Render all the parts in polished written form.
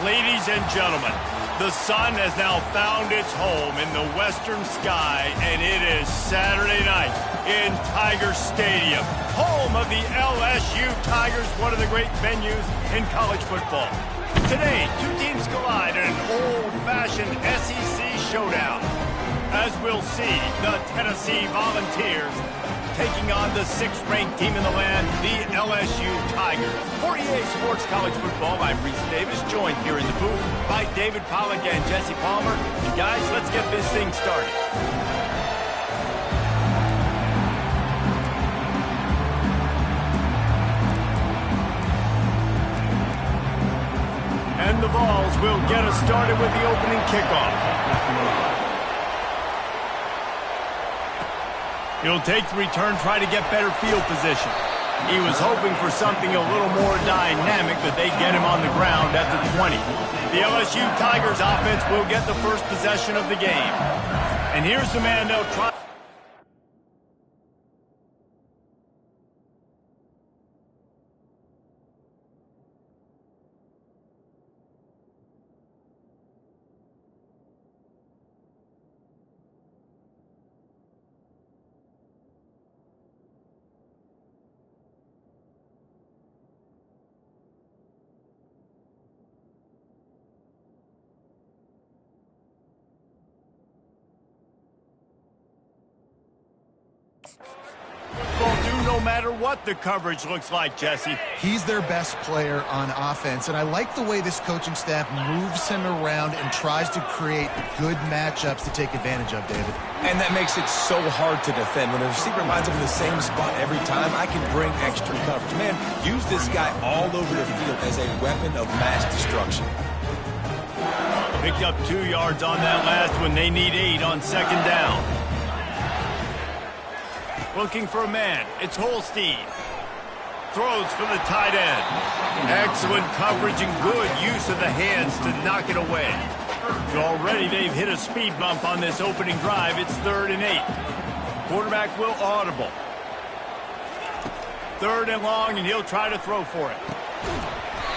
Ladies and gentlemen, the sun has now found its home in the western sky, and it is Saturday night in Tiger Stadium, home of the LSU Tigers, one of the great venues in college football. Today, two teams collide in an old-fashioned SEC showdown. As we'll see, the Tennessee Volunteers taking on the sixth-ranked team in the land, the LSU Tigers. For EA Sports College Football, I'm Reese Davis, joined here in the booth by David Pollack and Jesse Palmer. And guys, let's get this thing started. And the Vols will get us started with the opening kickoff. He'll take the return, try to get better field position. He was hoping for something a little more dynamic, but they get him on the ground at the 20. The LSU Tigers offense will get the first possession of the game. And here's the man they'll try. No matter what the coverage looks like, Jesse. He's their best player on offense, and I like the way this coaching staff moves him around and tries to create good matchups to take advantage of, David. And that makes it so hard to defend. When the receiver lines up in the same spot every time, I can bring extra coverage. Man, use this guy all over the field as a weapon of mass destruction. Picked up 2 yards on that last one. They need 8 on second down. Looking for a man. It's Holstein. Throws for the tight end. Excellent coverage and good use of the hands to knock it away. Already they've hit a speed bump on this opening drive. It's 3rd and 8. Quarterback will audible. 3rd and long, and he'll try to throw for it.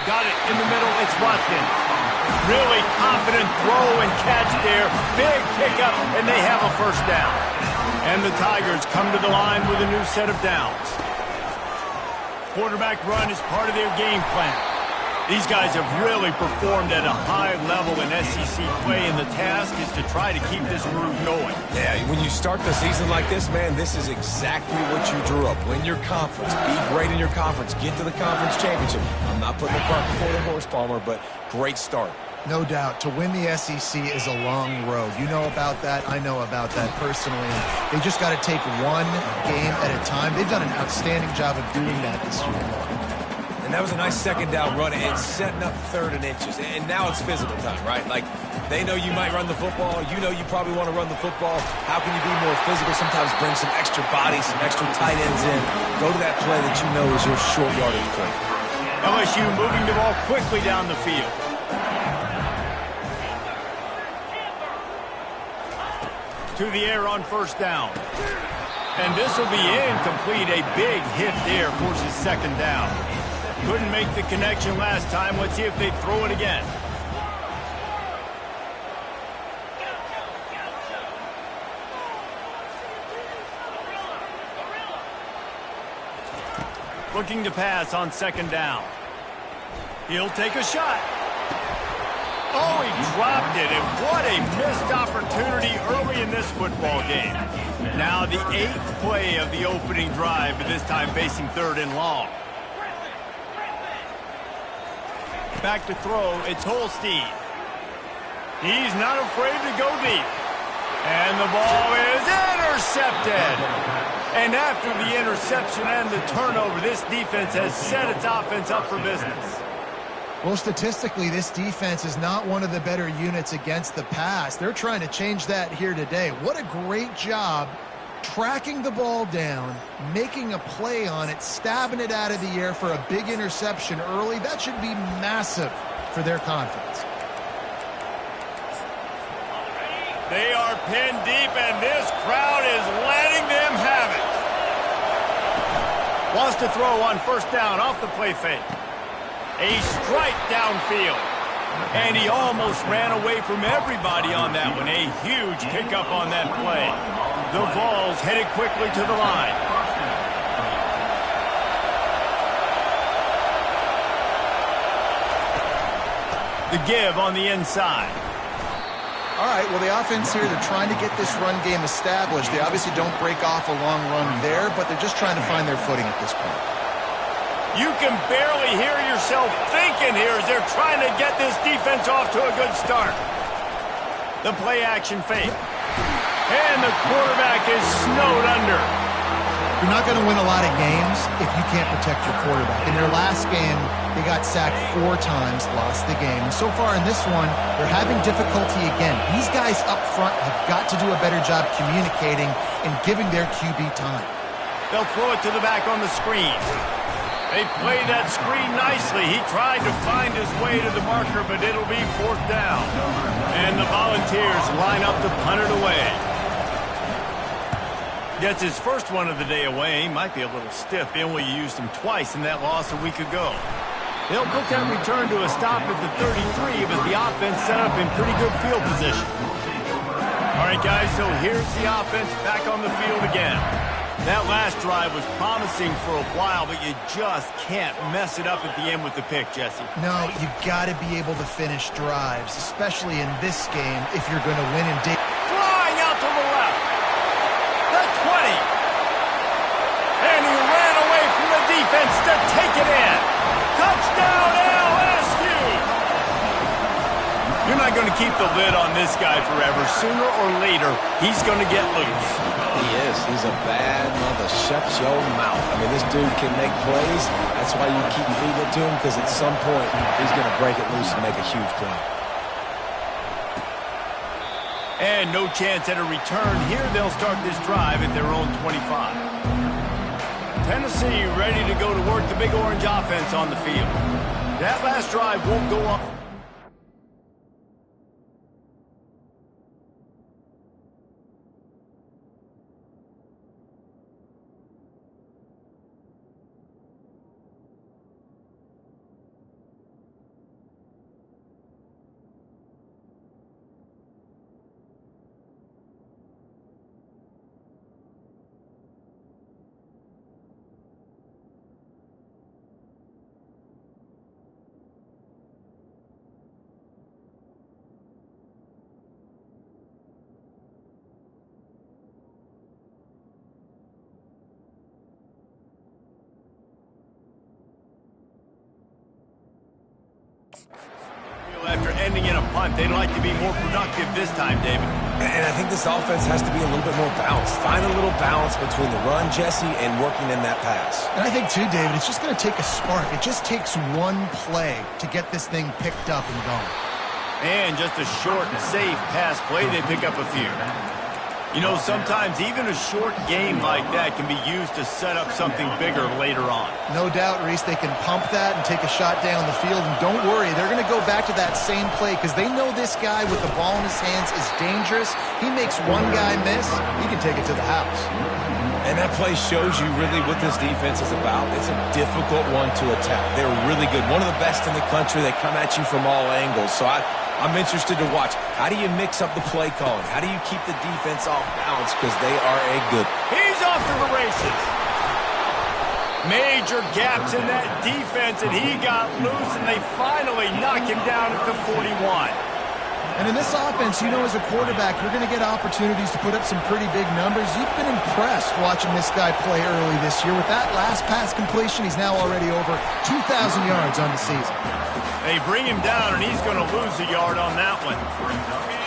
Got it in the middle. It's Watson. Really confident throw and catch there. Big pickup, and they have a first down. And the Tigers come to the line with a new set of downs. Quarterback run is part of their game plan. These guys have really performed at a high level in SEC play, and the task is to try to keep this groove going. Yeah, when you start the season like this, man, this is exactly what you drew up. Win your conference. Be great in your conference. Get to the conference championship. I'm not putting the cart before the horse, Palmer, but great start. No doubt. To win the SEC is a long road. You know about that. I know about that personally. They just got to take one game at a time. They've done an outstanding job of doing that this year. And that was a nice second down run and setting up 3rd and inches. And now it's physical time, right? Like, they know you might run the football. You know you probably want to run the football. How can you be more physical? Sometimes bring some extra bodies, some extra tight ends in. Go to that play that you know is your short yardage play. LSU moving the ball quickly down the field. To the air on first down. And this will be incomplete. A big hit there forces second down. Couldn't make the connection last time. Let's see if they throw it again. Looking to pass on second down. He'll take a shot. Oh, he dropped it, and what a missed opportunity early in this football game. Now the 8th play of the opening drive, but this time facing 3rd and long. Back to throw, it's Holstein. He's not afraid to go deep. And the ball is intercepted. And after the interception and the turnover, this defense has set its offense up for business. Well, statistically, this defense is not one of the better units against the pass. They're trying to change that here today. What a great job tracking the ball down, making a play on it, stabbing it out of the air for a big interception early. That should be massive for their confidence. They are pinned deep, and this crowd is letting them have it. Wants to throw on first down off the play fake. A strike downfield. And he almost ran away from everybody on that one. A huge pickup on that play. The Vols headed quickly to the line. The give on the inside. All right, well, the offense here, they're trying to get this run game established. They obviously don't break off a long run there, but they're just trying to find their footing at this point. You can barely hear yourself thinking here as they're trying to get this defense off to a good start. The play action fake. And the quarterback is snowed under. You're not going to win a lot of games if you can't protect your quarterback. In their last game, they got sacked 4 times, lost the game. And so far in this one, they're having difficulty again. These guys up front have got to do a better job communicating and giving their QB time. They'll throw it to the back on the screen. They played that screen nicely. He tried to find his way to the marker, but it'll be 4th down. And the Volunteers line up to punt it away. Gets his first one of the day away. He might be a little stiff, being we used him twice in that loss a week ago. They'll put that return to a stop at the 33, but the offense set up in pretty good field position. All right, guys, so here's the offense back on the field again. That last drive was promising for a while, but you just can't mess it up at the end with the pick, Jesse. No, you've got to be able to finish drives, especially in this game if you're going to win in day. Flying out to the left. The 20. And he ran away from the defense to take it in. Touchdown, LSU. You're not going to keep the lid on this guy forever. Sooner or later, he's going to get loose. He is. He's a bad mother. Shut your mouth. I mean, this dude can make plays. That's why you keep feeding it to him, because at some point, he's going to break it loose and make a huge play. And no chance at a return. Here they'll start this drive at their own 25. Tennessee ready to go to work the Big Orange offense on the field. That last drive won't go off. After ending in a punt, they'd like to be more productive this time, David. And I think this offense has to be a little bit more balanced. Find a little balance between the run, Jesse, and working in that pass. And I think, too, David, it's just going to take a spark. It just takes one play to get this thing picked up and going. And just a short and safe pass play, they pick up a few. You know, sometimes even a short game like that can be used to set up something bigger later on. No doubt, Reese, they can pump that and take a shot down the field. And don't worry, they're going to go back to that same play because they know this guy with the ball in his hands is dangerous. He makes one guy miss, he can take it to the house. And that play shows you really what this defense is about. It's a difficult one to attack. They're really good. One of the best in the country. They come at you from all angles. So I'm interested to watch. How do you mix up the play calling? How do you keep the defense off balance? Because they are a good. He's off to the races. Major gaps in that defense, and he got loose, and they finally knock him down at the 41. And in this offense, you know, as a quarterback, you're going to get opportunities to put up some pretty big numbers. You've been impressed watching this guy play early this year. With that last pass completion, he's now already over 2,000 yards on the season. They bring him down, and he's going to lose a yard on that one.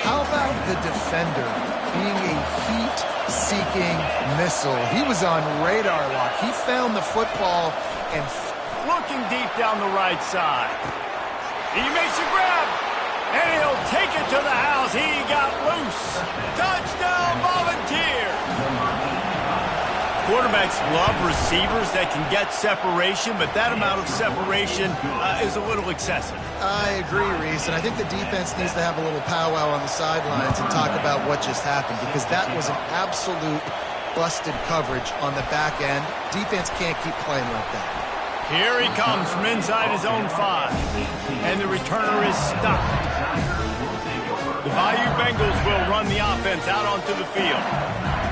How about the defender being a heat-seeking missile? He was on radar lock. He found the football and looking deep down the right side. He makes a grab. And he'll take it to the house. He got loose. Touchdown, Volunteers. Quarterbacks love receivers that can get separation, but that amount of separation is a little excessive. I agree, Reese, and I think the defense needs to have a little powwow on the sidelines and talk about what just happened, because that was an absolute busted coverage on the back end. Defense can't keep playing like that. Here he comes from inside his own 5. And the returner is stopped. The Bayou Bengals will run the offense out onto the field.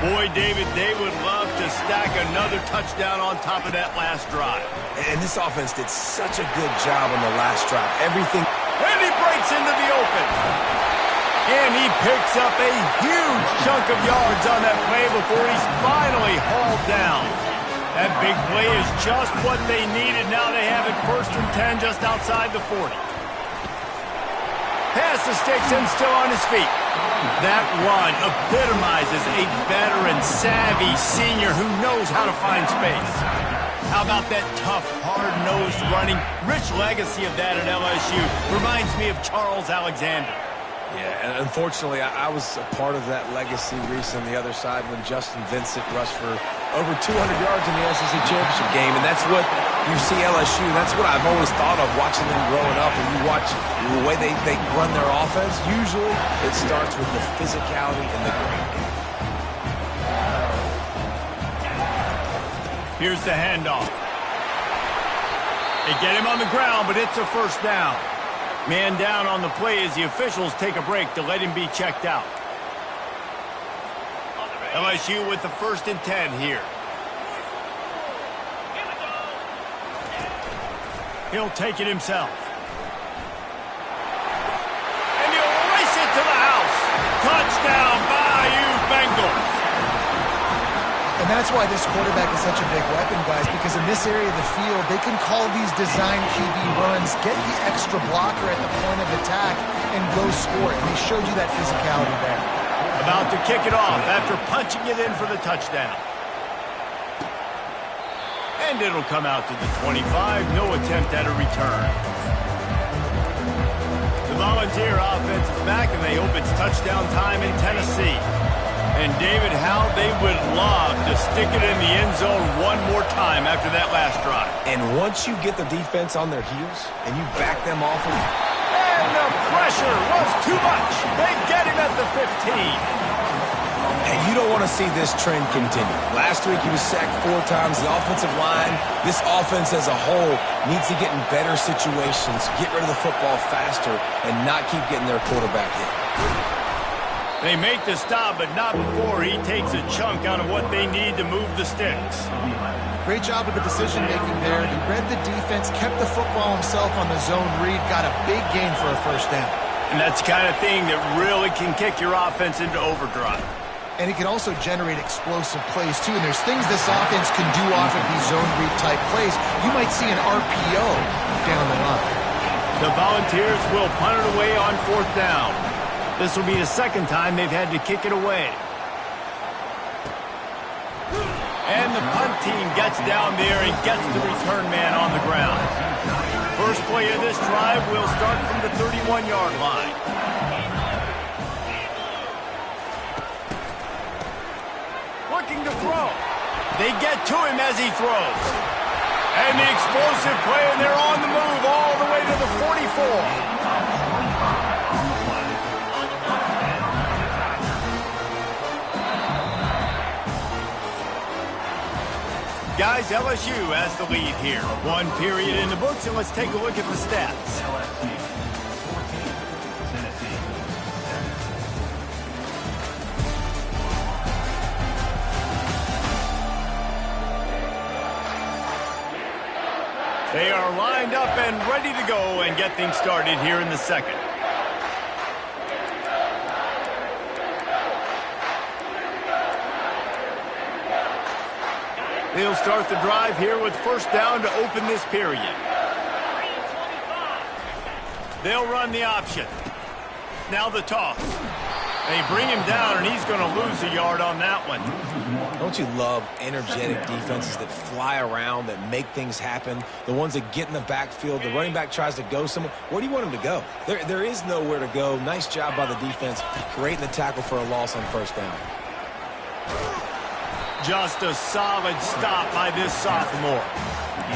Boy, David, they would love to stack another touchdown on top of that last drive. And this offense did such a good job on the last drive. Everything. And he breaks into the open. And he picks up a huge chunk of yards on that play before he's finally hauled down. That big play is just what they needed. Now they have it 1st and 10 just outside the 40. Pass the sticks and still on his feet. That run epitomizes a veteran, savvy senior who knows how to find space. How about that tough, hard-nosed running? Rich legacy of that at LSU. Reminds me of Charles Alexander. Yeah, and unfortunately, I was a part of that legacy recently on the other side when Justin Vincent rushed for over 200 yards in the SEC championship game, and that's what you see LSU. That's what I've always thought of watching them growing up. And you watch the way they run their offense, usually it starts with the physicality and the ground game. Here's the handoff. They get him on the ground, but it's a 1st down. Man down on the play as the officials take a break to let him be checked out. LSU with the 1st and 10 here. He'll take it himself. And he'll race it to the house. Touchdown, Bayou Bengals. And that's why this quarterback is such a big weapon, guys, because in this area of the field, they can call these design QB runs, get the extra blocker at the point of attack, and go score it. And they showed you that physicality there. About to kick it off after punching it in for the touchdown. And it'll come out to the 25. No attempt at a return. The Volunteer offense is back, and they hope it's touchdown time in Tennessee. And, David, how they would love to stick it in the end zone one more time after that last drive. And once you get the defense on their heels and you back them off of... And the pressure was too much. They get him at the 15. And you don't want to see this trend continue. Last week he was sacked 4 times. The offensive line, this offense as a whole, needs to get in better situations, get rid of the football faster, and not keep getting their quarterback hit. They make the stop, but not before he takes a chunk out of what they need to move the sticks. Great job with the decision-making there. He read the defense, kept the football himself on the zone read, got a big gain for a 1st down. And that's the kind of thing that really can kick your offense into overdrive. And he can also generate explosive plays, too. And there's things this offense can do off of these zone read-type plays. You might see an RPO down the line. The Volunteers will punt it away on 4th down. This will be the 2nd time they've had to kick it away. And the punt team gets down there and gets the return man on the ground. First play of this drive will start from the 31-yard line. Looking to throw. They get to him as he throws. And the explosive play, and they're on the move all the way to the 44. Guys, LSU has the lead here. 1 period in the books, and let's take a look at the stats. They are lined up and ready to go and get things started here in the 2nd. They'll start the drive here with 1st down to open this period. They'll run the option. Now the toss. They bring him down, and he's going to lose a yard on that one. Don't you love energetic defenses that fly around, that make things happen? The ones that get in the backfield, the running back tries to go somewhere. Where do you want him to go? There is nowhere to go. Nice job by the defense, creating the tackle for a loss on 1st down. Just a solid stop by this sophomore.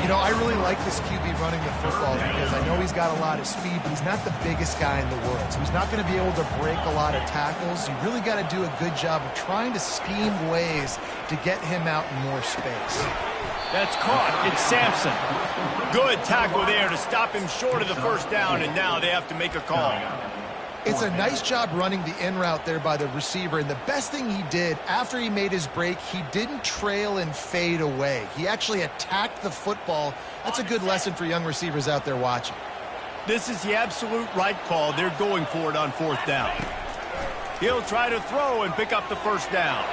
You know, I really like this QB running the football because I know he's got a lot of speed, but he's not the biggest guy in the world. So he's not going to be able to break a lot of tackles. You really got to do a good job of trying to scheme ways to get him out in more space. That's caught. It's Sampson. Good tackle there to stop him short of the first down, and now they have to make a call. It's a nice job running the in route there by the receiver, and the best thing he did after he made his break, he didn't trail and fade away. He actually attacked the football. That's a good lesson for young receivers out there watching. This is the absolute right call. They're going for it on fourth down. He'll try to throw and pick up the first down.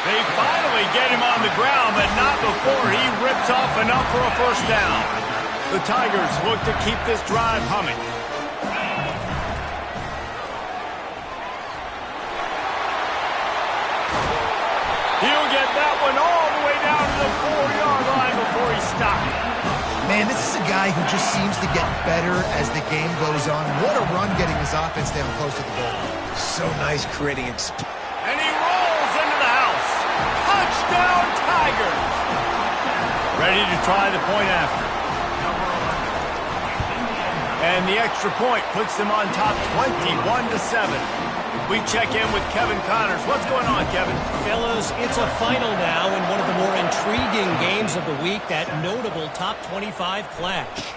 They finally get him on the ground, but not before he rips off enough for a first down. The Tigers look to keep this drive humming. He'll get that one all the way down to the 4-yard line before he stopped. Man, this is a guy who just seems to get better as the game goes on. What a run getting his offense down close to the goal. So nice creating And he rolls into the house. Touchdown, Tigers. Ready to try the point after. And the extra point puts them on top 21-7. We check in with Kevin Connors. What's going on, Kevin? Fellas, it's a final now in one of the more intriguing games of the week, that notable top 25 clash.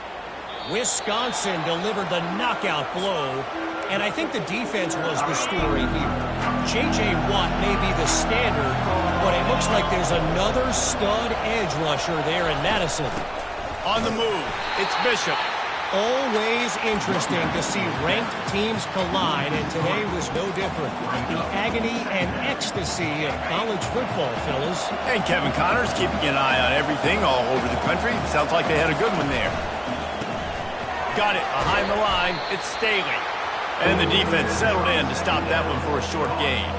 Wisconsin delivered the knockout blow, and I think the defense was the story here. J.J. Watt may be the standard, but it looks like there's another stud edge rusher there in Madison. On the move, it's Bishop. Always interesting to see ranked teams collide, and today was no different. The agony and ecstasy of college football, fellas. And Kevin Connors keeping an eye on everything all over the country. Sounds like they had a good one there. Got it behind the line. It's Staley. And the defense settled in to stop that one for a short gain.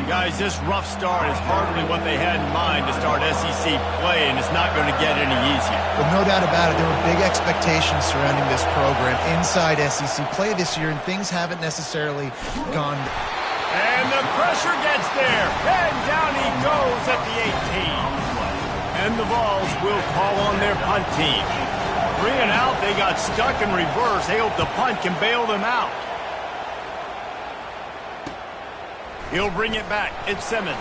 Guys, this rough start is hardly what they had in mind to start SEC play, and it's not going to get any easier. But no doubt about it, there were big expectations surrounding this program inside SEC play this year, and things haven't necessarily gone. And the pressure gets there, and down he goes at the 18. And the Vols will call on their punt team. 3 and out, they got stuck in reverse. They hope the punt can bail them out. He'll bring it back. It's Simmons.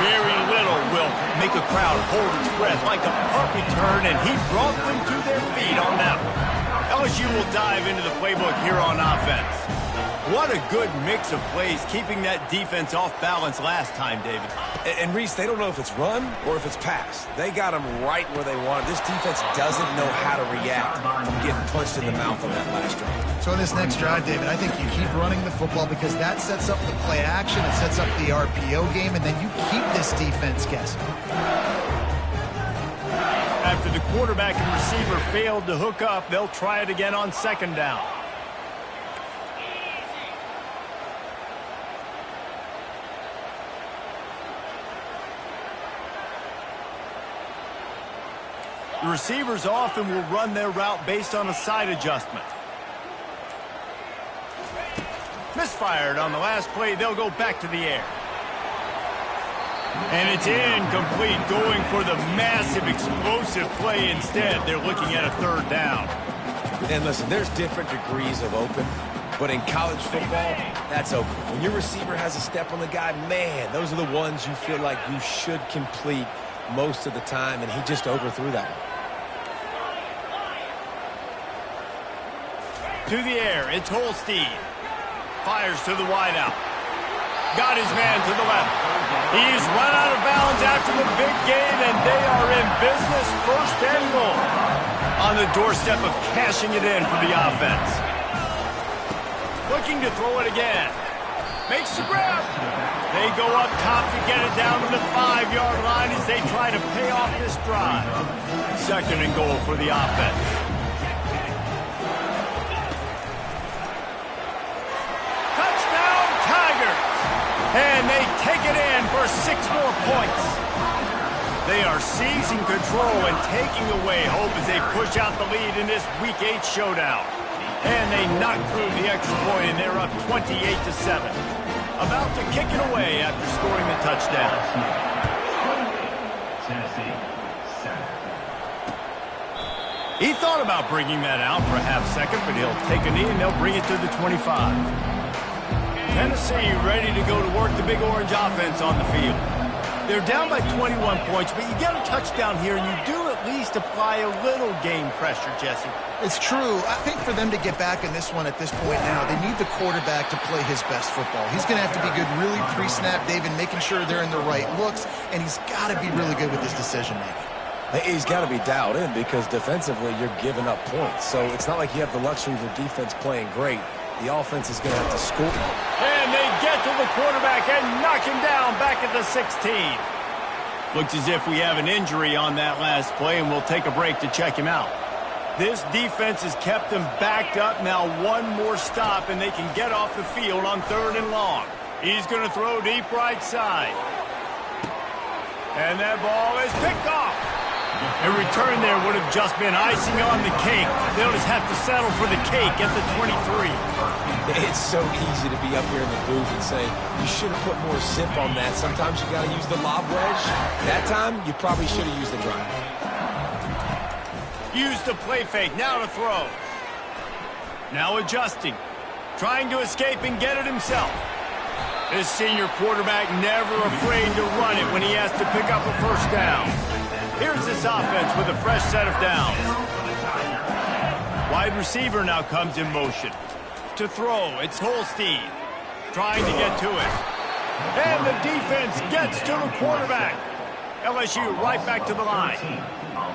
Very little will make a crowd hold its breath like a punt return, and he brought them to their feet on that one. LSU will dive into the playbook here on offense. What a good mix of plays, keeping that defense off balance last time, David. And Reese, they don't know if it's run or if it's pass. They got them right where they want it. This defense doesn't know how to react from getting punched in the mouth on that last drive. So in this next drive, David, I think you keep running the football because that sets up the play action, it sets up the RPO game, and then you keep this defense guessing. After the quarterback and receiver failed to hook up, they'll try it again on second down. The receivers often will run their route based on a side adjustment. Misfired on the last play. They'll go back to the air. And it's incomplete, going for the massive explosive play instead. They're looking at a third down. And listen, there's different degrees of open, but in college football, that's open. When your receiver has a step on the guy, man, those are the ones you feel like you should complete most of the time, and he just overthrew that one. To the air, it's Holstein. Fires to the wideout. Got his man to the left. He's run out of bounds after the big gain, and they are in business, first and goal. On the doorstep of cashing it in for the offense. Looking to throw it again. Makes the grab. They go up top to get it down to the 5-yard line as they try to pay off this drive. Second and goal for the offense. Touchdown, Tigers! And they take it in for 6 more points. They are seizing control and taking away hope as they push out the lead in this Week 8 showdown. And they knock through the extra point, and they're up 28-7. About to kick it away after scoring the touchdown. He thought about bringing that out for a half second, but he'll take a knee and they'll bring it to the 25. Tennessee ready to go to work the Big Orange offense on the field. They're down by 21 points, but you get a touchdown here, and you do at least apply a little game pressure, Jesse. It's true. I think for them to get back in this one at this point now, they need the quarterback to play his best football. He's going to have to be good really pre-snap, David, making sure they're in the right looks, and he's got to be really good with his decision-making. He's got to be dialed in because defensively you're giving up points. So it's not like you have the luxury of your defense playing great. The offense is going to have to score. And they get to the quarterback and knock him down back at the 16. Looks as if we have an injury on that last play, and we'll take a break to check him out. This defense has kept them backed up. Now one more stop, and they can get off the field on 3rd and long. He's going to throw deep right side. And that ball is picked off. A return there would have just been icing on the cake. They'll just have to settle for the cake at the 23. It's so easy to be up here in the booth and say, you should have put more zip on that. Sometimes you got to use the lob wedge. That time, you probably should have used the drive. Use the play fake. Now to throw. Now adjusting. Trying to escape and get it himself. This senior quarterback never afraid to run it when he has to pick up a first down. Here's this offense with a fresh set of downs. Wide receiver now comes in motion. To throw, it's Holstein. Trying to get to it. And the defense gets to the quarterback. LSU right back to the line.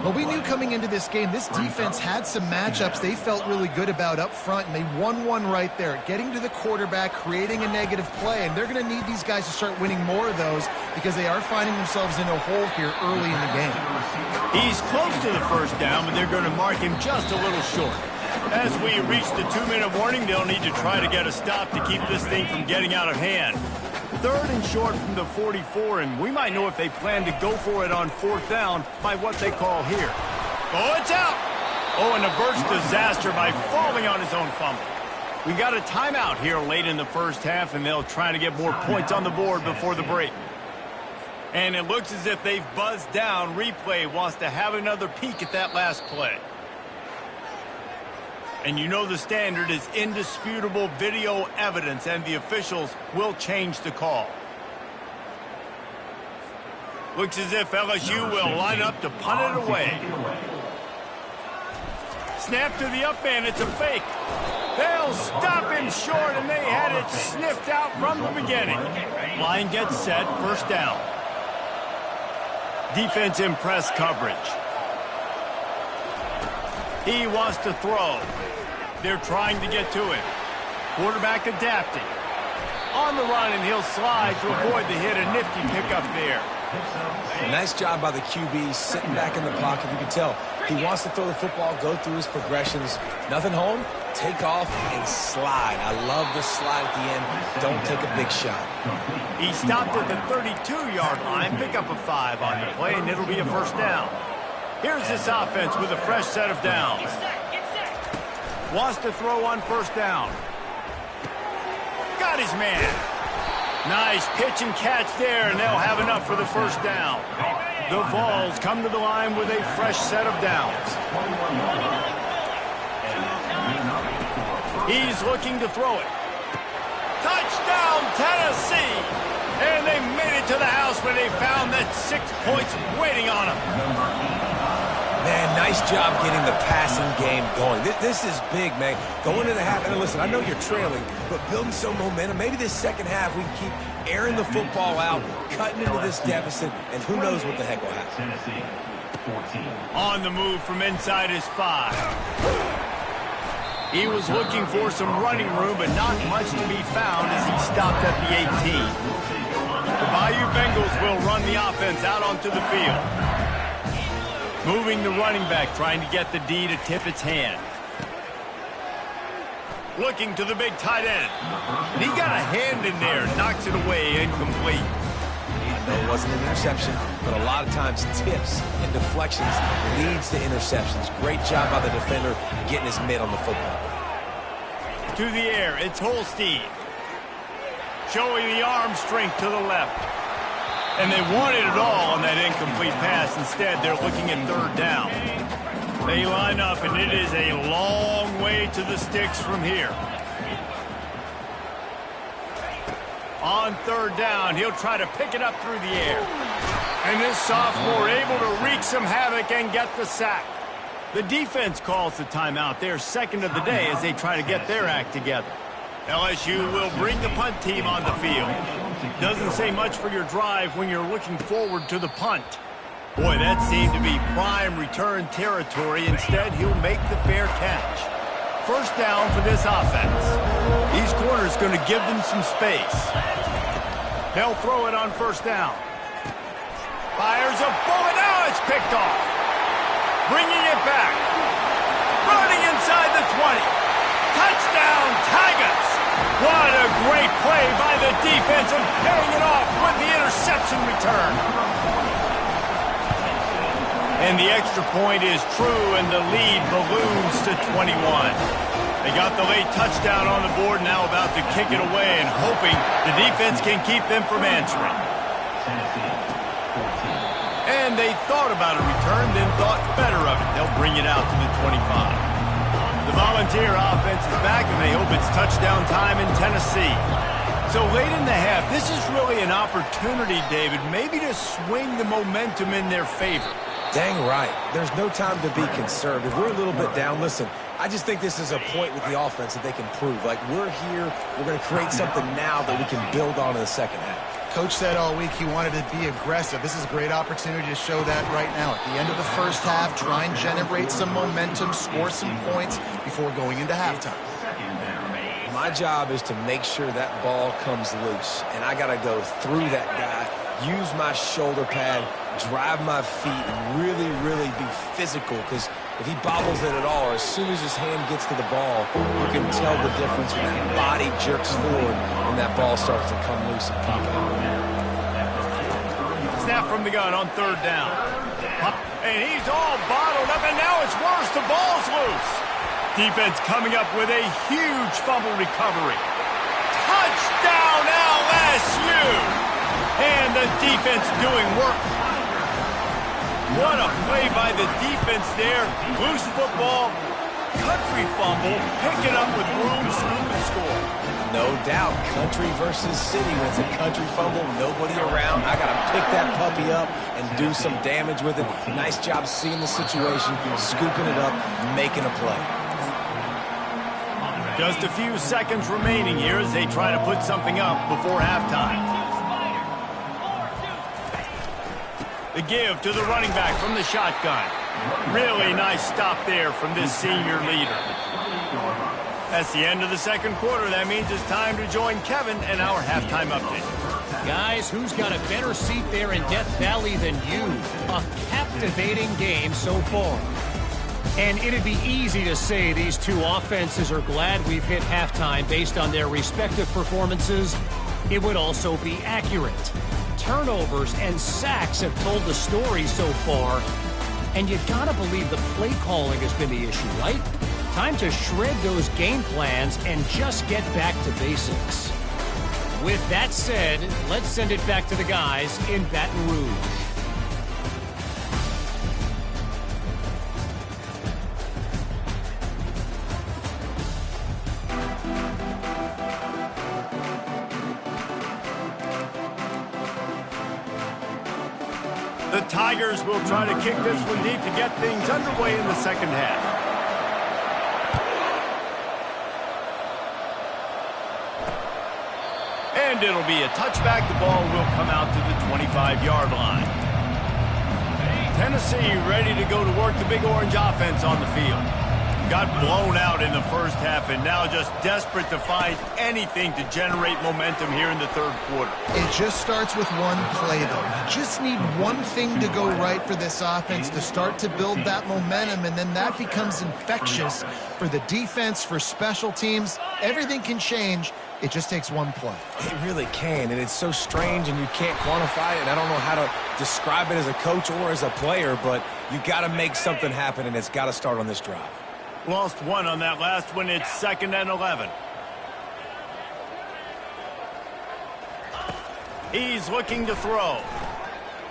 Well, we knew coming into this game, this defense had some matchups they felt really good about up front, and they won one right there, getting to the quarterback, creating a negative play, and they're going to need these guys to start winning more of those because they are finding themselves in a hole here early in the game. He's close to the first down, but they're going to mark him just a little short. As we reach the 2-minute warning, they'll need to try to get a stop to keep this thing from getting out of hand. 3rd and short from the 44, and we might know if they plan to go for it on 4th down by what they call here. Oh, it's out! Oh, and averts disaster by falling on his own fumble. We got a timeout here late in the first half, and they'll try to get more points on the board before the break. And it looks as if they've buzzed down. Replay wants to have another peek at that last play. And you know the standard is indisputable video evidence, and the officials will change the call. Looks as if LSU will line up to punt it away. Snap to the up man, it's a fake. They'll stop him short, and they had it sniffed out from the beginning. Line gets set, first down. Defense in press coverage. He wants to throw. They're trying to get to it. Quarterback adapting. On the run, and he'll slide to avoid the hit. A nifty pickup there. Nice job by the QB, sitting back in the pocket. You can tell he wants to throw the football, go through his progressions. Nothing home, take off, and slide. I love the slide at the end. Don't take a big shot. He stopped at the 32-yard line. Pick up a 5 on the play, and it'll be a first down. Here's this offense with a fresh set of downs. Wants to throw on first down. Got his man. Nice pitch and catch there, and they'll have enough for the first down. The Vols come to the line with a fresh set of downs. He's looking to throw it. Touchdown, Tennessee! And they made it to the house where they found that 6 points waiting on them. Man, nice job getting the passing game going. This is big, man. Going into the half, and listen, I know you're trailing, but building some momentum. Maybe this second half we can keep airing the football out, cutting into this deficit, and who knows what the heck will happen. On the move from inside his 5. He was looking for some running room, but not much to be found as he stopped at the 18. The Bayou Bengals will run the offense out onto the field. Moving the running back, trying to get the D to tip its hand. Looking to the big tight end. And he got a hand in there, knocks it away, incomplete. I know it wasn't an interception, but a lot of times tips and deflections leads to interceptions. Great job by the defender getting his mitt on the football. To the air, it's Holstein. Showing the arm strength to the left. And they wanted it all on that incomplete pass. Instead, they're looking at third down. They line up, and it is a long way to the sticks from here. On third down, he'll try to pick it up through the air. And this sophomore able to wreak some havoc and get the sack. The defense calls the timeout. They're second of the day as they try to get their act together. LSU will bring the punt team on the field. Doesn't say much for your drive when you're looking forward to the punt. Boy, that seemed to be prime return territory. Instead, he'll make the fair catch. First down for this offense. These corners going to give them some space. They'll throw it on first down. Fires a bullet. Now it's picked off. Bringing it back. Running inside the 20. Touchdown, Tigers. What a great play by the defense and paying it off with the interception return. And the extra point is true, and the lead balloons to 21. They got the late touchdown on the board, now about to kick it away and hoping the defense can keep them from answering. And they thought about a return, then thought better of it. They'll bring it out to the 25. The Volunteer offense is back, and they hope it's touchdown time in Tennessee. So late in the half, this is really an opportunity, David, maybe to swing the momentum in their favor. Dang right. There's no time to be conservative. We're a little bit down. Listen, I just think this is a point with the offense that they can prove. Like, we're here, we're going to create something now that we can build on in the second half. Coach said all week he wanted to be aggressive. This is a great opportunity to show that right now. At the end of the first half, try and generate some momentum, score some points before going into halftime. My job is to make sure that ball comes loose, and I got to go through that guy, use my shoulder pad, drive my feet, and really, really be physical, because if he bobbles it at all, or as soon as his hand gets to the ball, you can tell the difference when that body jerks forward and that ball starts to come loose and pop out. Snap from the gun on third down. And he's all bottled up, and now it's worse. The ball's loose. Defense coming up with a huge fumble recovery. Touchdown, LSU! And the defense doing work. What a play by the defense there. Loose football, country fumble, pick it up with room, scoop and score. No doubt, country versus city. When it's a country fumble, nobody around. I got to pick that puppy up and do some damage with it. Nice job seeing the situation, scooping it up, making a play. Just a few seconds remaining here as they try to put something up before halftime. The give to the running back from the shotgun. Really nice stop there from this senior leader. That's the end of the second quarter. That means it's time to join Kevin and our halftime update. Guys, who's got a better seat there in Death Valley than you? A captivating game so far. And it'd be easy to say these two offenses are glad we've hit halftime based on their respective performances. It would also be accurate. Turnovers and sacks have told the story so far. And you gotta believe the play calling has been the issue, right? Time to shred those game plans and just get back to basics. With that said, let's send it back to the guys in Baton Rouge. The Tigers will try to kick this one deep to get things underway in the second half. And it'll be a touchback. The ball will come out to the 25-yard line. Tennessee ready to go to work the Big Orange offense on the field. Got blown out in the first half and now just desperate to find anything to generate momentum here in the third quarter. It just starts with one play, though. You just need one thing to go right for this offense to start to build that momentum, and then that becomes infectious for the defense, for special teams. Everything can change. It just takes one play. It really can, and it's so strange, and you can't quantify it. And I don't know how to describe it as a coach or as a player, but you got to make something happen, and it's got to start on this drive. Lost one on that last one. It's 2nd and 11. He's looking to throw.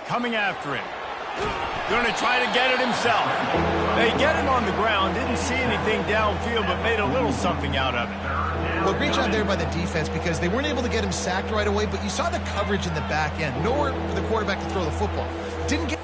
Coming after him. Going to try to get it himself. They get him on the ground, didn't see anything downfield, but made a little something out of it. Well, great job there by the defense because they weren't able to get him sacked right away, but you saw the coverage in the back end. Nowhere for the quarterback to throw the football. Didn't get...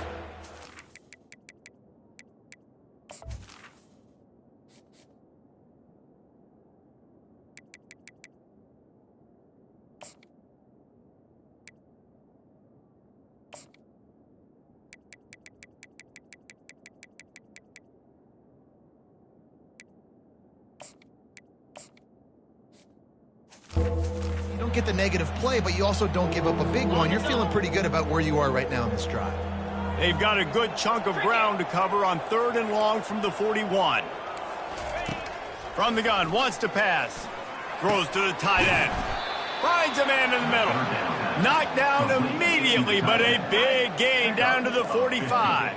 You don't get the negative play, but you also don't give up a big one. You're feeling pretty good about where you are right now in this drive. They've got a good chunk of ground to cover on 3rd and long from the 41. From the gun, wants to pass. Throws to the tight end. Finds a man in the middle. Knocked down immediately, but a big gain down to the 45.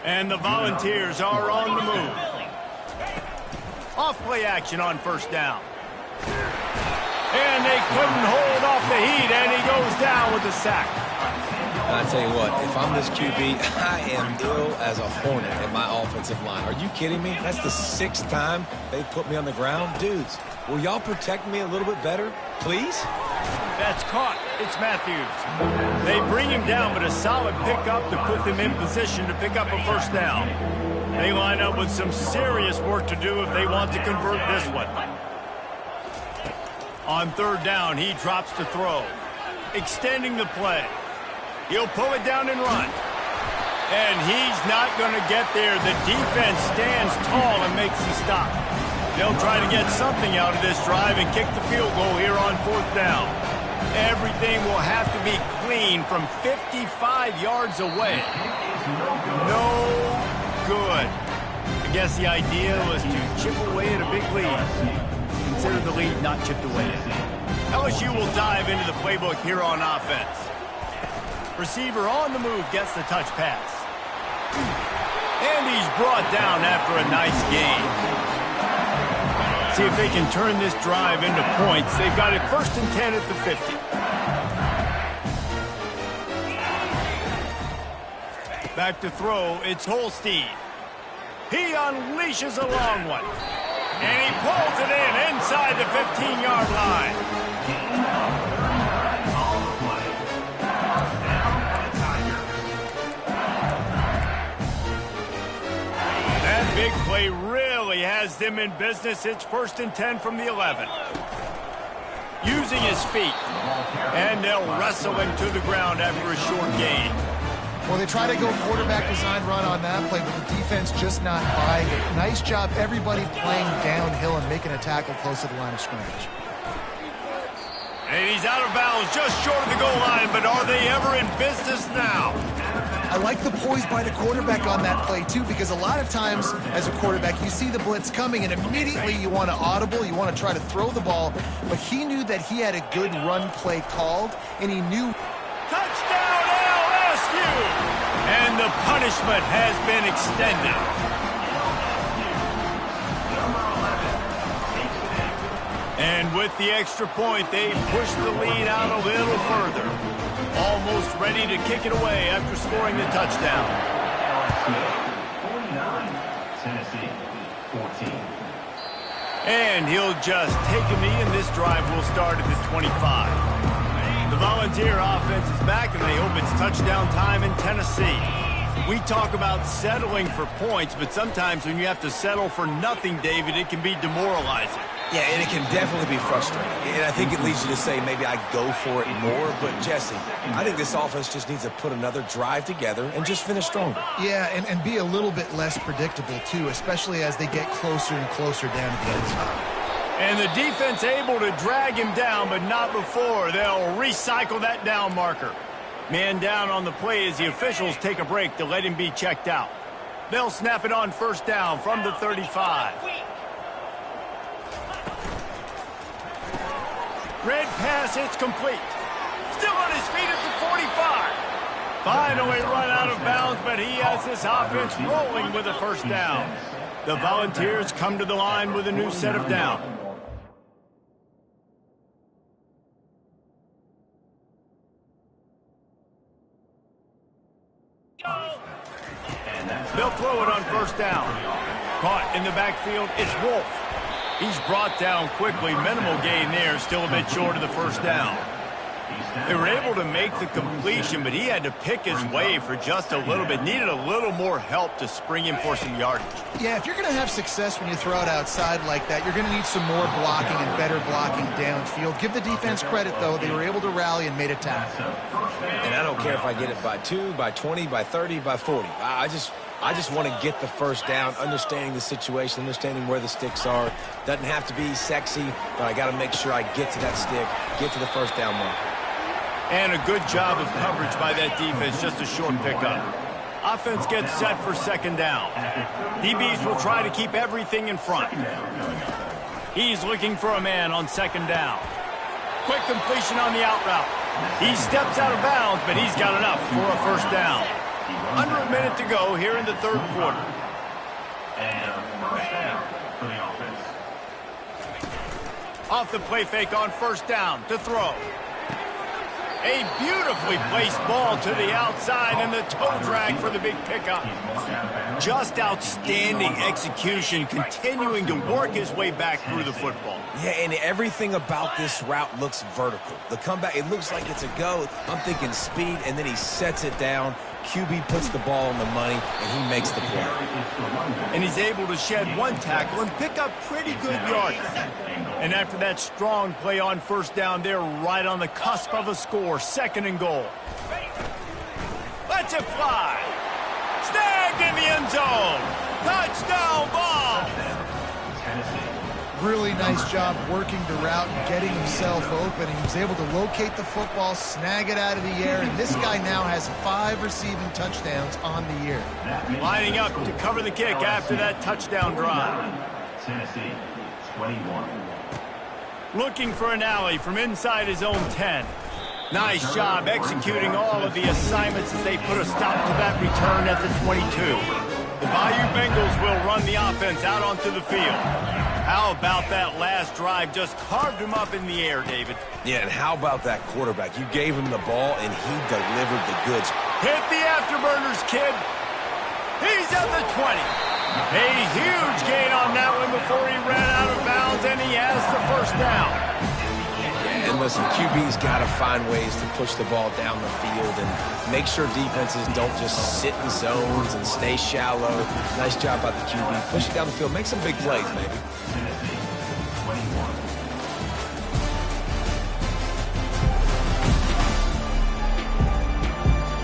And the Volunteers are on the move. Off-play action on 1st down. And they couldn't hold off the heat, and he goes down with a sack. I tell you what, if I'm this QB, I am ill as a hornet in my offensive line. Are you kidding me? That's the 6th time they put me on the ground. Dudes, will y'all protect me a little bit better, please? That's caught. It's Matthews. They bring him down, but a solid pickup to put them in position to pick up a 1st down. They line up with some serious work to do if they want to convert this one. On 3rd down, he drops to throw. Extending the play. He'll pull it down and run. And he's not going to get there. The defense stands tall and makes the stop. They'll try to get something out of this drive and kick the field goal here on 4th down. Everything will have to be clean from 55 yards away. No good. I guess the idea was to chip away at a big lead. Consider the lead not chipped away yet. LSU will dive into the playbook here on offense. Receiver on the move gets the touch pass. And he's brought down after a nice gain. See if they can turn this drive into points. They've got it 1st and 10 at the 50. Back to throw, it's Holstein. He unleashes a long one. And he pulls it in inside the 15-yard line. That big play really has them in business. It's 1st and 10 from the 11. Using his feet. And they'll wrestle him to the ground after a short gain. Well, they try to go quarterback design run on that play, but the defense just not buying it. Nice job, everybody playing downhill and making a tackle close to the line of scrimmage. And he's out of bounds just short of the goal line, but are they ever in business now? I like the poise by the quarterback on that play, too, because a lot of times as a quarterback, you see the blitz coming, and immediately you want to audible, you want to try to throw the ball, but he knew that he had a good run play called, and he knew... Touchdown, LSU! And the punishment has been extended. And with the extra point, they've pushed the lead out a little further. Almost ready to kick it away after scoring the touchdown. Tennessee, 14. And he'll just take a knee, and this drive will start at the 25. The Volunteer offense is back, and they hope it's touchdown time in Tennessee. We talk about settling for points, but sometimes when you have to settle for nothing, David, it can be demoralizing. Yeah, and it can definitely be frustrating. And I think it leads you to say maybe I go for it more. But, Jesse, I think this offense just needs to put another drive together and just finish stronger. Yeah, and be a little bit less predictable, too, especially as they get closer and closer down to the end zone. And the defense able to drag him down, but not before. They'll recycle that down marker. Man down on the play as the officials take a break to let him be checked out. They'll snap it on 1st down from the 35. Red pass, it's complete. Still on his feet at the 45. Finally run out of bounds, but he has this offense rolling with a 1st down. The Volunteers come to the line with a new set of down. first down. Caught in the backfield, it's Wolf. He's brought down quickly. Minimal gain there, still a bit short of the first down. They were able to make the completion, but he had to pick his way for just a little bit. Needed a little more help to spring him for some yardage. Yeah, if you're going to have success when you throw it outside like that, you're going to need some more blocking and better blocking downfield. Give the defense credit, though. They were able to rally and made a tackle. And I don't care if I get it by 2, by 20, by 30, by 40. I just want to get the first down, understanding the situation, understanding where the sticks are. Doesn't have to be sexy, but I got to make sure I get to that stick, get to the first down mark. And a good job of coverage by that defense, just a short pickup. Offense gets set for second down. DBs will try to keep everything in front. He's looking for a man on second down. Quick completion on the out route. He steps out of bounds, but he's got enough for a first down. Under a minute to go here in the third quarter. And first down for the offense. Off the play fake on first down to throw. A beautifully placed ball to the outside and the toe drag for the big pickup. Just outstanding execution, continuing to work his way back through the football. Yeah, and everything about this route looks vertical. The comeback, it looks like it's a go. I'm thinking speed, and then he sets it down. QB puts the ball on the money, and he makes the play. And he's able to shed one tackle and pick up pretty good yardage. And after that strong play on first down, they're right on the cusp of a score, second and goal. Let's it fly. Snagged in the end zone. Touchdown ball. Really nice job working the route and getting himself open. He was able to locate the football, snag it out of the air, and this guy now has 5 receiving touchdowns on the year. Lining up to cover the kick after that touchdown drive. Tennessee, 21. Looking for an alley from inside his own 10. Nice job executing all of the assignments as they put a stop to that return at the 22. The Bayou Bengals will run the offense out onto the field. How about that last drive? Just carved him up in the air, David. Yeah, and how about that quarterback? You gave him the ball, and he delivered the goods. Hit the afterburners, kid. He's at the 20. A huge gain on that one before he ran out of bounds, and he has the first down. And listen, QB's got to find ways to push the ball down the field and make sure defenses don't just sit in zones and stay shallow. Nice job by the QB. Push it down the field. Make some big plays, maybe.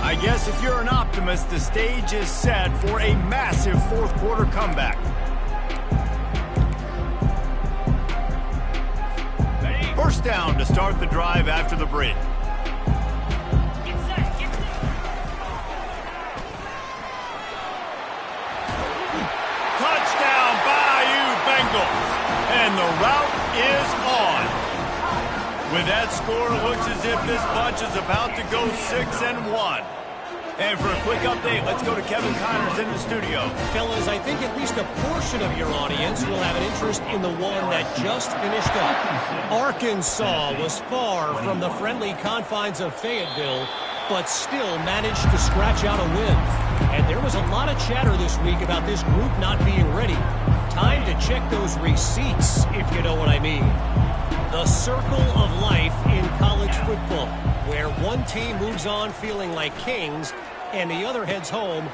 I guess if you're an optimist, the stage is set for a massive fourth quarter comeback. First down to start the drive after the break. Touchdown, Bayou Bengals. And the route is on. With that score, it looks as if this bunch is about to go 6-1. And for a quick update, let's go to Kevin Connors in the studio. Fellas, I think at least a portion of your audience will have an interest in the one that just finished up. Arkansas was far from the friendly confines of Fayetteville, but still managed to scratch out a win. And there was a lot of chatter this week about this group not being ready. Time to check those receipts, if you know what I mean. The circle of life in college football, where one team moves on feeling like kings and the other heads home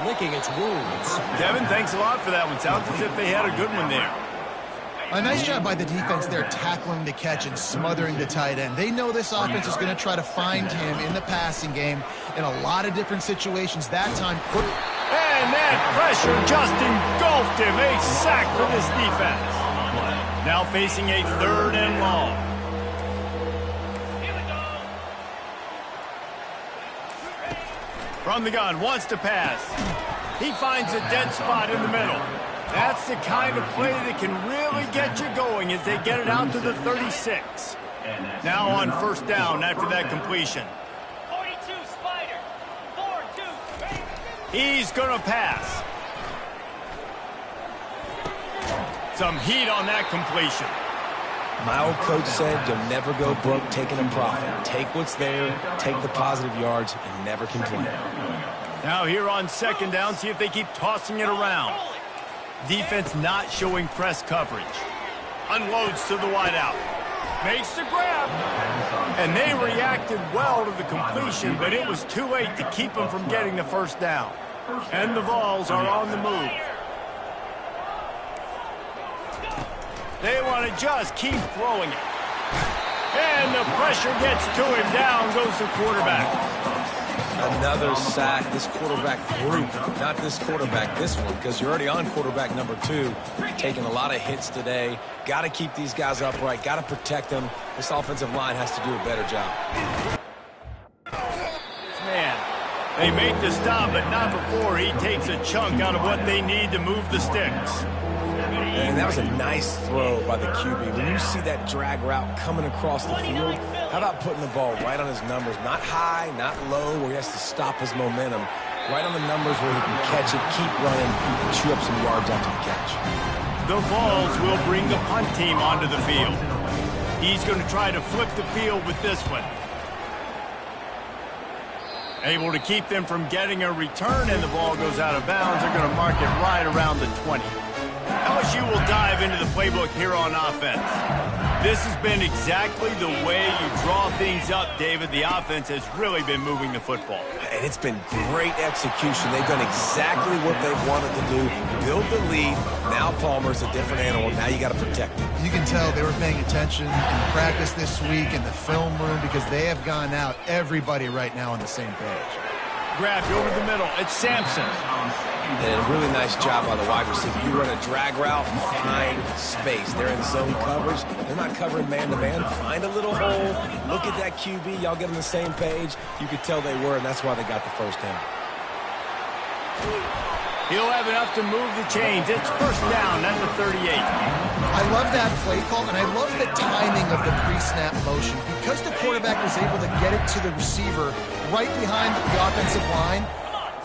licking its wounds. Kevin, thanks a lot for that one. Sounds as if they had a good one there. A nice job by the defense there, tackling the catch and smothering the tight end. They know this offense is going to try to find him in the passing game in a lot of different situations. That time, and that pressure just engulfed him. A sack for this defense. Now facing a third and long. From the gun, wants to pass. He finds a dead spot in the middle. That's the kind of play that can really get you going as they get it out to the 36. Now on first down after that completion. 42 Spider. 4-2. He's going to pass. Some heat on that completion. My old coach said you'll never go broke taking a profit. Take what's there, take the positive yards, and never complain. Now here on second down, see if they keep tossing it around. Defense not showing press coverage. Unloads to the wideout. Makes the grab. And they reacted well to the completion, but it was too late to keep them from getting the first down. And the Vols are on the move. They want to just keep throwing it. And the pressure gets to him. Down goes the quarterback. Another sack. This quarterback group, not this quarterback, this one, because you're already on quarterback number 2. Taking a lot of hits today. Got to keep these guys upright. Got to protect them. This offensive line has to do a better job. Man, they make the stop, but not before he takes a chunk out of what they need to move the sticks. And that was a nice throw by the QB. When you see that drag route coming across the field, how about putting the ball right on his numbers? Not high, not low, where he has to stop his momentum. Right on the numbers where he can catch it, keep running, and chew up some yards after the catch. The Vols will bring the punt team onto the field. He's going to try to flip the field with this one. Able to keep them from getting a return, and the ball goes out of bounds. They're going to mark it right around the 20. LSU will dive into the playbook here on offense. This has been exactly the way you draw things up, David. The offense has really been moving the football. And it's been great execution. They've done exactly what they've wanted to do. Build the lead. Now Palmer's a different animal. Now you got to protect him. You can tell they were paying attention in practice this week in the film room because they have gone out, everybody right now on the same page. Grabbed over the middle. It's Sampson. And a really nice job by the wide receiver. You run a drag route, find space. They're in zone coverage. They're not covering man-to-man. Find a little hole. Look at that QB. Y'all get on the same page. You could tell they were, and that's why they got the first down. He'll have enough to move the chains. It's first down at the 38. I love that play call, and I love the timing of the pre-snap motion. Because the quarterback was able to get it to the receiver right behind the offensive line,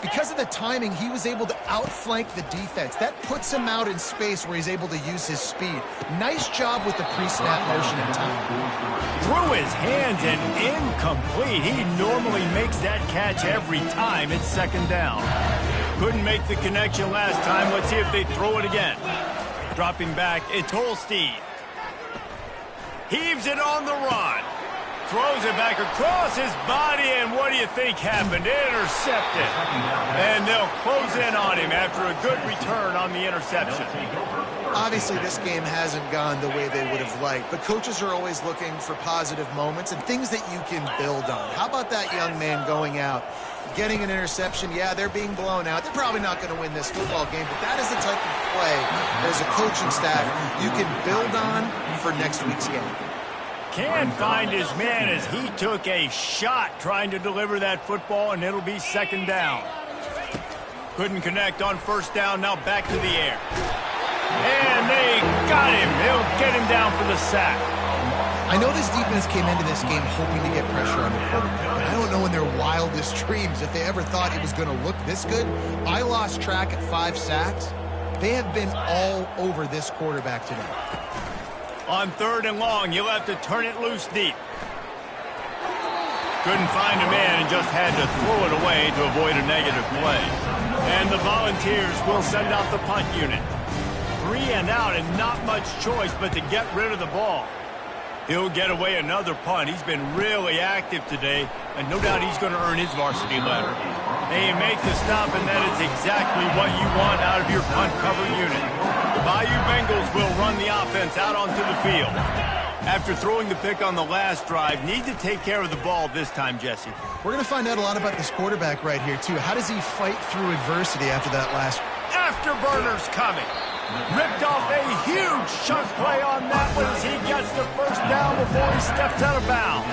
because of the timing, he was able to outflank the defense. That puts him out in space where he's able to use his speed. Nice job with the pre-snap motion and timing. Through his hands and incomplete. He normally makes that catch every time. It's second down. Couldn't make the connection last time. Let's see if they throw it again. Dropping back, it's Holstein. Heaves it on the run. Throws it back across his body, and what do you think happened? Intercepted. And they'll close in on him after a good return on the interception. Obviously, this game hasn't gone the way they would have liked, but coaches are always looking for positive moments and things that you can build on. How about that young man going out, getting an interception? Yeah, they're being blown out. They're probably not going to win this football game, but that is the type of play that as a coaching staff you can build on for next week's game. Can find his man as he took a shot trying to deliver that football, and it'll be second down. Couldn't connect on first down, now back to the air. And they got him. They'll get him down for the sack. I know this defense came into this game hoping to get pressure on the quarterback, but I don't know in their wildest dreams if they ever thought it was going to look this good. I lost track at 5 sacks. They have been all over this quarterback today. On third and long, you'll have to turn it loose deep. Couldn't find a man and just had to throw it away to avoid a negative play. And the Volunteers will send out the punt unit. 3 and out and not much choice but to get rid of the ball. He'll get away another punt. He's been really active today, and no doubt he's going to earn his varsity letter. They make the stop, and that is exactly what you want out of your punt cover unit. The Bayou Bengals will run the offense out onto the field. After throwing the pick on the last drive, need to take care of the ball this time, Jesse. We're going to find out a lot about this quarterback right here, too. How does he fight through adversity after that last? Afterburner's coming. Ripped off a huge chunk play on that one as he gets the first down before he steps out of bounds.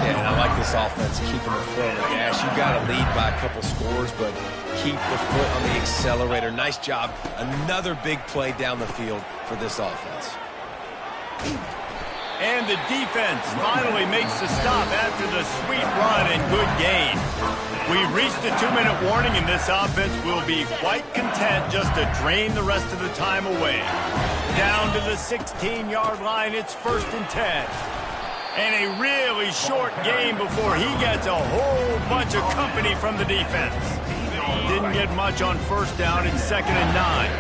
Yeah, and I like this offense, keeping the foot on the gas. You got to lead by a couple scores, but keep the foot on the accelerator. Nice job. Another big play down the field for this offense. And the defense finally makes the stop after the sweet run and good gain. We've reached the 2-minute warning, and this offense will be quite content just to drain the rest of the time away. Down to the 16-yard line, it's first and 10. And a really short game before he gets a whole bunch of company from the defense. didn't get much on first down in 2nd and 9.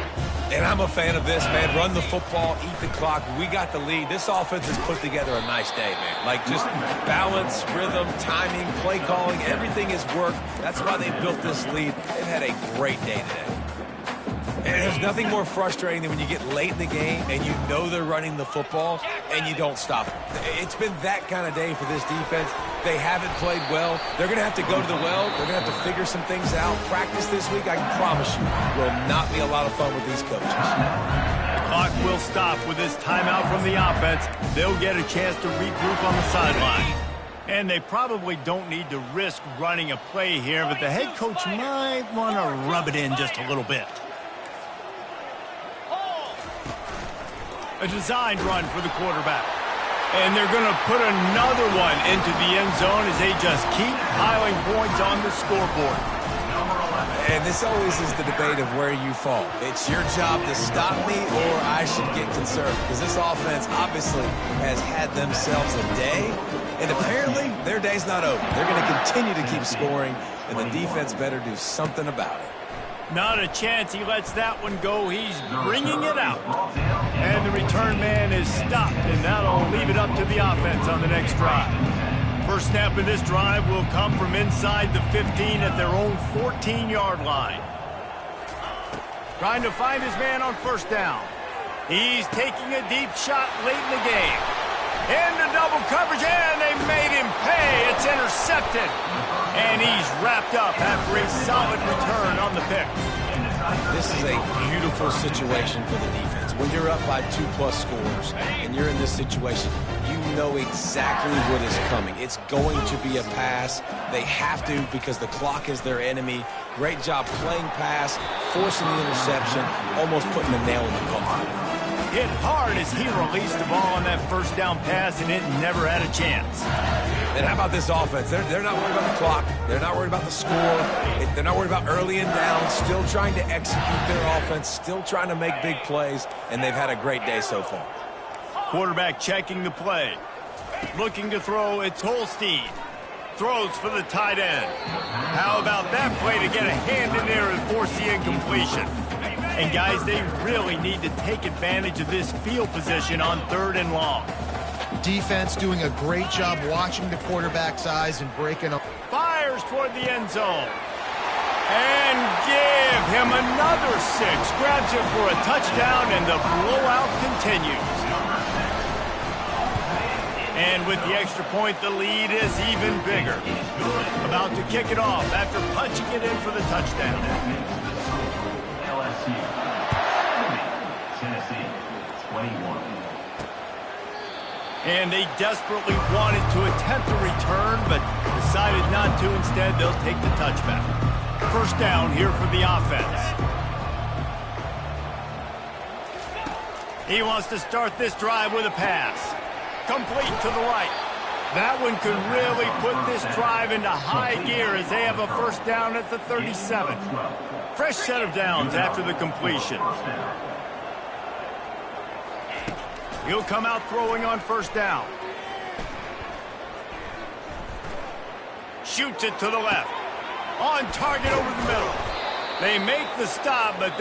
And I'm a fan of this, man. Run the football, eat the clock. We got the lead. This offense has put together a nice day, man. Like, just balance, rhythm, timing, play calling, everything has worked. That's why they built this lead. They've had a great day today. And there's nothing more frustrating than when you get late in the game and you know they're running the football and you don't stop it. It's been that kind of day for this defense. They haven't played well. They're going to have to go to the well. They're going to have to figure some things out. Practice this week, I can promise you, will not be a lot of fun with these coaches. The clock will stop with this timeout from the offense. They'll get a chance to regroup on the sideline. And they probably don't need to risk running a play here, but the head coach might want to rub it in just a little bit. A designed run for the quarterback. And they're going to put another one into the end zone as they just keep piling points on the scoreboard. And this always is the debate of where you fall. It's your job to stop me or I should get concerned. Because this offense obviously has had themselves a day. And apparently their day's not over. They're going to continue to keep scoring. And the defense better do something about it. Not a chance he lets that one go. He's bringing it out. And the return man is stopped, and that'll leave it up to the offense on the next drive. First snap of this drive will come from inside the 15 at their own 14-yard line. Trying to find his man on first down. He's taking a deep shot late in the game. Into double coverage, and they made him pay. It's intercepted. And he's wrapped up after a solid return on the pick. This is a beautiful situation for the defense. When you're up by 2+ scores and you're in this situation, you know exactly what is coming. It's going to be a pass. They have to because the clock is their enemy. Great job playing pass, forcing the interception, almost putting the nail in the coffin. Hit hard as he released the ball on that first down pass, and it never had a chance. And how about this offense? They're not worried about the clock. They're not worried about the score. They're not worried about early and down. Still trying to execute their offense. Still trying to make big plays. And they've had a great day so far. Quarterback checking the play. Looking to throw, it's Holstein. Throws for the tight end. How about that play to get a hand in there and force the incompletion? And guys, they really need to take advantage of this field position on 3rd and long. Defense doing a great job watching the quarterback's eyes and breaking up. Fires toward the end zone. And give him another 6. Grabs it for a touchdown, and the blowout continues. And with the extra point, the lead is even bigger. About to kick it off after punching it in for the touchdown. LSU. Tennessee, 21. And they desperately wanted to attempt a return, but decided not to. Instead, they'll take the touchback. First down here for the offense. He wants to start this drive with a pass. Complete to the right. That one could really put this drive into high gear as they have a first down at the 37. Fresh set of downs after the completion. He'll come out throwing on first down. Shoots it to the left. On target over the middle. They make the stop, but